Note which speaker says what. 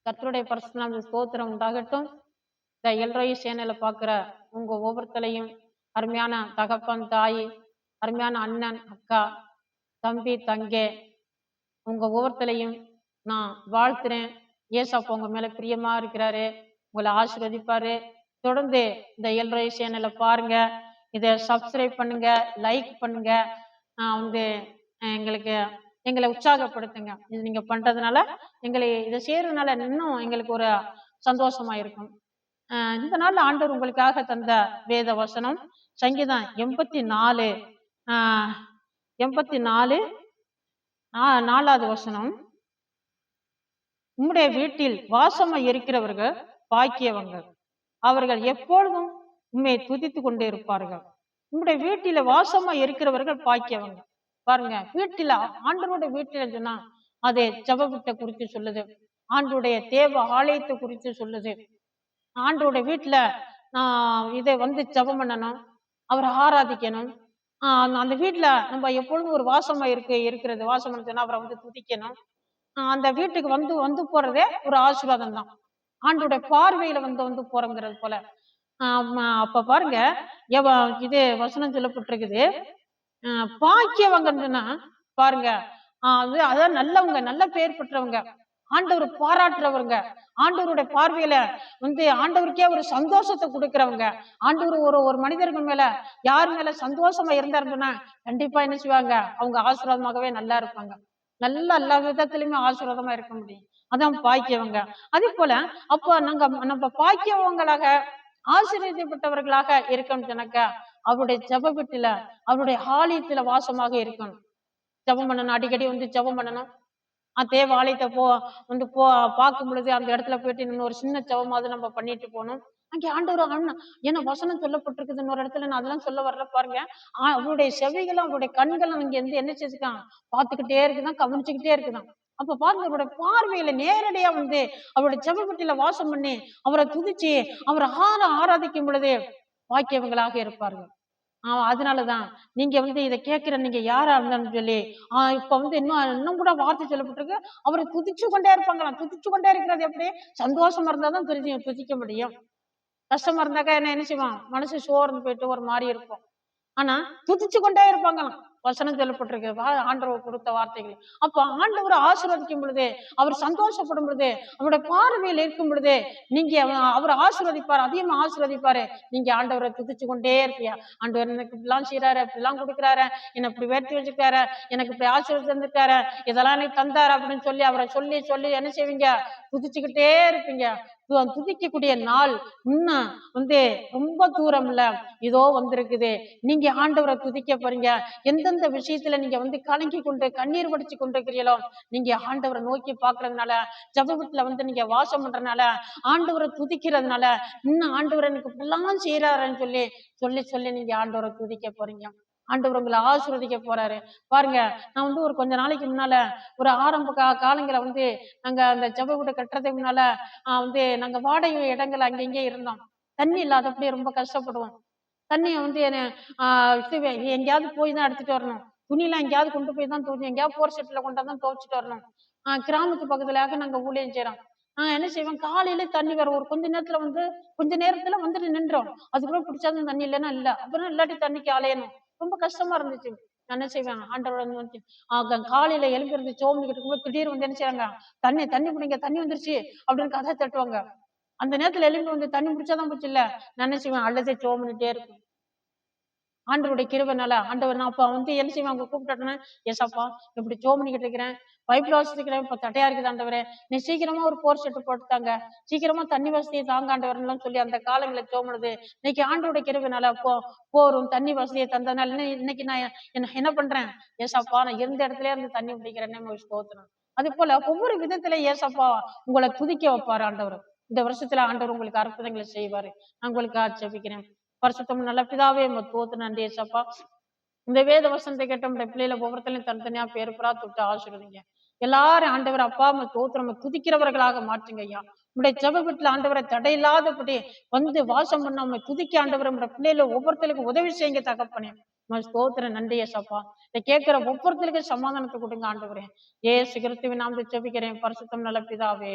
Speaker 1: கர்த்தருடைய பரிசுத்த ஸ்தோத்திரம் உண்டாகட்டும். இந்த எல்ரோயி சேனலை பார்க்குற உங்க ஒவ்வொருத்தலையும் அருமையான தகப்பன் தாய், அருமையான அண்ணன் அக்கா, தம்பி தங்கை, உங்க ஒவ்வொருத்தலையும் நான் வாழ்த்துறேன். ஏசப்பா உங்க மேல பிரியமா இருக்கிறாரு, உங்களை ஆசீர்வதிப்பாரு. தொடர்ந்து இந்த எல்ரோயி சேனலை பாருங்க, இதை சப்ஸ்கிரைப் பண்ணுங்க, லைக் பண்ணுங்க. வந்து எங்களுக்கு எங்களை உற்சாகப்படுத்துங்க. இது நீங்க பண்றதுனால இதை செய்யறதுனால இன்னும் எங்களுக்கு ஒரு சந்தோஷமா இருக்கும். இந்த நாள்ல ஆண்டவர் உங்களுக்காக தந்த வேத வசனம் சங்கீதம் 84 4வது வசனம். உம்முடைய வீட்டில் வாசமா இருக்கிறவர்கள் பாக்கியவங்க, அவர்கள் எப்பொழுதும் உண்மை துதித்து கொண்டே இருப்பார்கள். உங்களுடைய வீட்டில வாசமா இருக்கிறவர்கள் பாக்கியவங்க. பாருங்க, வீட்டில ஆண்டவருடைய வீட்டில சொன்னா அதே ஜெப வீட்டை குறித்து சொல்லுது, ஆண்டுடைய தேவ ஆலயத்தை குறித்து சொல்லுது. ஆண்டோட வீட்டுல இதை வந்து ஜெபம் பண்ணணும், அவரை ஆராதிக்கணும். அந்த வீட்டுல நம்ம எப்பொழுதும் ஒரு வாசமா இருக்கிறது, வாசம் சொன்னா அவரை வந்து துதிக்கணும். அந்த வீட்டுக்கு வந்து வந்து போறதே ஒரு ஆசீர்வாதம் தான். ஆண்டோடைய பார்வையில வந்து வந்து போறங்கிறது போல. அப்ப பாருங்க, இது வசனம் சொல்லப்பட்டிருக்குது, பாக்கியவங்கன்னா பாருங்க, அதான் நல்லவங்க, நல்ல பேர் பெற்றவங்க, ஆண்டவர் பாராட்டுறவங்க, ஆண்டவருடைய பார்வையில வந்து ஆண்டவருக்கே ஒரு சந்தோஷத்தை கொடுக்கிறவங்க. ஆண்டவர் ஒரு மனிதர்கள் மேல யார் மேல சந்தோஷமா இருந்தாருன்னா கண்டிப்பா என்ன செய்வாங்க, அவங்க ஆசீர்வாதமாகவே நல்லா இருப்பாங்க. நல்ல எல்லா விதத்திலுமே ஆசீர்வாதமா இருக்க முடியும். அதான் பாக்கியவங்க. அதே போல அப்ப நம்ம பாக்கியவங்களாக ஆசீர்வதிக்கப்பட்டவர்களாக இருக்கணும் சொன்னாக்க அவருடைய ஜெப வீட்டுல அவருடைய ஆலயத்துல வாசமாக இருக்கணும். ஜெபம் பண்ணணும், அடிக்கடி வந்து ஜெபம் பண்ணணும். தேவ ஆலயத்தை வந்து பார்க்கும் பொழுது அந்த இடத்துல போயிட்டு இன்னும் ஒரு சின்ன ஜெபமாவது நம்ம பண்ணிட்டு போகணும். அங்கே ஆண்டவர் ஏன்னா வசனம் சொல்லப்பட்டிருக்குது இன்னொரு இடத்துல, நான் அதெல்லாம் சொல்ல வரல பாருங்க. அவருடைய செவிகளும் அவருடைய கண்களும் இங்க இருந்து என்ன செஞ்சுக்கான், பார்த்துக்கிட்டே இருக்குதான், கவனிச்சுக்கிட்டே இருக்குதான். அப்ப பாருங்க, அவருடைய பார்வையில நேரடியா வந்து அவருடைய ஜெபப்பட்டியில வாசம் பண்ணி அவரை துதிச்சு அவரை ஆராதிக்கும் பொழுது பாக்கியவங்களாக இருப்பார்கள். அதனாலதான் நீங்க வந்து இதை கேட்கிற நீங்க யாரா இருந்தாலும் சொல்லி இப்ப வந்து இன்னும் கூட வார்த்தை சொல்லப்பட்டிருக்கு, அவரை துதிச்சு கொண்டே இருப்பாங்களாம். துதிச்சு கொண்டே இருக்கிறது எப்படி? சந்தோஷமா இருந்தாதான் துதிக்க முடியும். கஷ்டமா இருந்தாக்கா என்ன செய்வான், மனசு சோர்ந்து போயிட்டு ஒரு மாதிரி இருக்கும். ஆனா துதிச்சு கொண்டே இருப்பாங்களாம். வசனம் சொல்லப்பட்டிருக்கு, ஆண்டவர் கொடுத்த வார்த்தைகள். அப்ப ஆண்டவர் ஆசீர்வதிக்கும் பொழுது, அவர் சந்தோஷப்படும் பொழுது, அவருடைய பார்வையில் இருக்கும் பொழுது நீங்க அவர் ஆசீர்வதிப்பாரு, அதிகமா ஆசீர்வதிப்பாரு. நீங்க ஆண்டவரை துதிச்சு கொண்டே இருப்பியா, ஆண்டவர் எனக்கு இப்படிலாம் செய்யறாரு, இப்படிலாம் கொடுக்குறாரு, என்னை இப்படி வெற்றி வச்சுக்காரு, எனக்கு இப்படி ஆசீர்வாதம் தந்திருக்காரு, இதெல்லாம் எனக்கு தந்தாரு அப்படின்னு சொல்லி அவரை சொல்லி சொல்லி என்ன செய்வீங்க, துதிச்சுக்கிட்டே இருப்பீங்க. துதிக்கக்கூடிய நாள் இன்னும் வந்து ரொம்ப தூரம் இல்ல, இதோ வந்திருக்குது. நீங்க ஆண்டவரை துதிக்க போறீங்க. எந்தெந்த விஷயத்துல நீங்க வந்து கலங்கி கொண்டு கண்ணீர் வடிச்சு கொண்டிருக்கிறீங்களோ, நீங்க ஆண்டவரை நோக்கி பாக்குறதுனால, ஜெபத்துல வந்து நீங்க வாசம் பண்றதுனால, ஆண்டவரை துதிக்கிறதுனால, இன்னும் ஆண்டவர் எனக்கு இப்படிலாம் செய்யறாருன்னு சொல்லி சொல்லி சொல்லி நீங்க ஆண்டவரை துதிக்க போறீங்க. ஆண்டவர் உங்களை ஆசீர்வதிக்க போறாரு. பாருங்க, நான் வந்து ஒரு கொஞ்ச நாளைக்கு முன்னால ஒரு ஆரம்ப காலங்களை வந்து நாங்க அந்த ஜெப வீட்டை கட்டுறதுக்கு முன்னால வந்து நாங்க வாடகை இடங்கள் அங்கங்கே இருந்தோம். தண்ணி இல்லாதப்படி ரொம்ப கஷ்டப்படுவோம். தண்ணியை வந்து எங்கேயாவது போய் தான் எடுத்துட்டு வரணும். துணியெல்லாம் எங்கேயாவது கொண்டு போய் தான் துணி, எங்கேயாவது போர் செட்டில் கொண்டாதான் துவைச்சிட்டு வரணும். கிராமத்து பக்கத்துலயாக நாங்க ஊழியம் செய்யறோம். என்ன செய்வோம், காலையில தண்ணி வரும், ஒரு கொஞ்ச நேரத்துல வந்துட்டு நின்றோம். அதுக்குள்ள பிடிச்சாலும் தண்ணி இல்லைன்னா இல்ல, அப்புறம் இல்லாட்டி தண்ணிக்கு அலையணும். ரொம்ப கஷ்டமா இருந்துச்சு. நான் என்ன செய்வேன், ஆண்டவரை வந்து காலையில எழுந்திருந்து சோம்பிக்கிட்டு இருக்கும்போது திடீர்னு வந்து என்ன செய்வாங்க, தண்ணி பிடிங்க, தண்ணி வந்துருச்சு அப்படின்னு கதை தட்டுவாங்க. அந்த நேரத்துல எழும்பி வந்து தண்ணி பிடிச்சாதான் போச்சு இல்ல, நான் என்ன செய்வேன், அழுதே சோம்பிட்டே இருக்கும். ஆண்டவருடைய கிருபைனால ஆண்டவர், நான் அப்ப வந்து என்ன செய்வேன், அவங்க கூப்பிட்டோன்னா, ஏசாப்பா இப்படி ஜோம் பண்ணிக்கிட்டு இருக்கிறேன், பைப்ல வசதிக்கிறேன், இப்ப தட்டையா இருக்குது ஆண்டவரே, நீ சீக்கிரமா ஒரு போர் செட்டு போட்டுத்தாங்க, சீக்கிரமா தண்ணி வசதியை தாங்க ஆண்டவர்லாம் சொல்லி அந்த காலங்களை ஜோமுனது. இன்னைக்கு ஆண்டவருடைய கிருபைனால போரும் தண்ணி வசதியை தந்ததுனால இன்னைக்கு நான் என்ன பண்றேன், ஏசாப்பா நான் இருந்த இடத்துல இருந்து தண்ணி பிடிக்கிறேன்னு ஸ்தோத்திரம். அது போல ஒவ்வொரு விதத்துல ஏசாப்பா உங்களை துதிக்க வைப்பாரு ஆண்டவர். இந்த வருஷத்துல ஆண்டவர் உங்களுக்கு அற்புதங்களை செய்வாரு. நான் உங்களுக்கு ஆட்சேபிக்கிறேன். பரிசுத்தம் நல்ல பிதாவே, தோத்து நன்றி ஏசப்பா. இந்த வேத வசனத்தை கேட்ட நம்முடைய பிள்ளைகளை ஒவ்வொருத்தரையும் தனித்தனியா பேர் புறா தொட்டு ஆசீர்வதிங்க. எல்லாரும் ஆண்டவர் அப்பா தோத்து நம்ம துதிக்கிறவர்களாக மாற்றுங்க ஐயா. நம்முடைய ஜெப வீட்டுல ஆண்டவரை தடையில்லாதபடி வந்து வாசம் பண்ண நம்ம துதிக்க ஆண்டவர் நம்முடைய பிள்ளைகளை ஒவ்வொருத்தருக்கும் உதவி செய்யுங்க தகப்பனே. ஸ்தோத்திரம் நன்றி ஏசப்பா. இதை கேட்கிற ஒவ்வொருத்தருக்கும் சமாதானத்தை கொடுங்க ஆண்டவரே. ஏசு கிறிஸ்துவின் நாமத்தை ஜெபிக்கிறேன் பரிசுத்தம் நல்ல பிதாவே.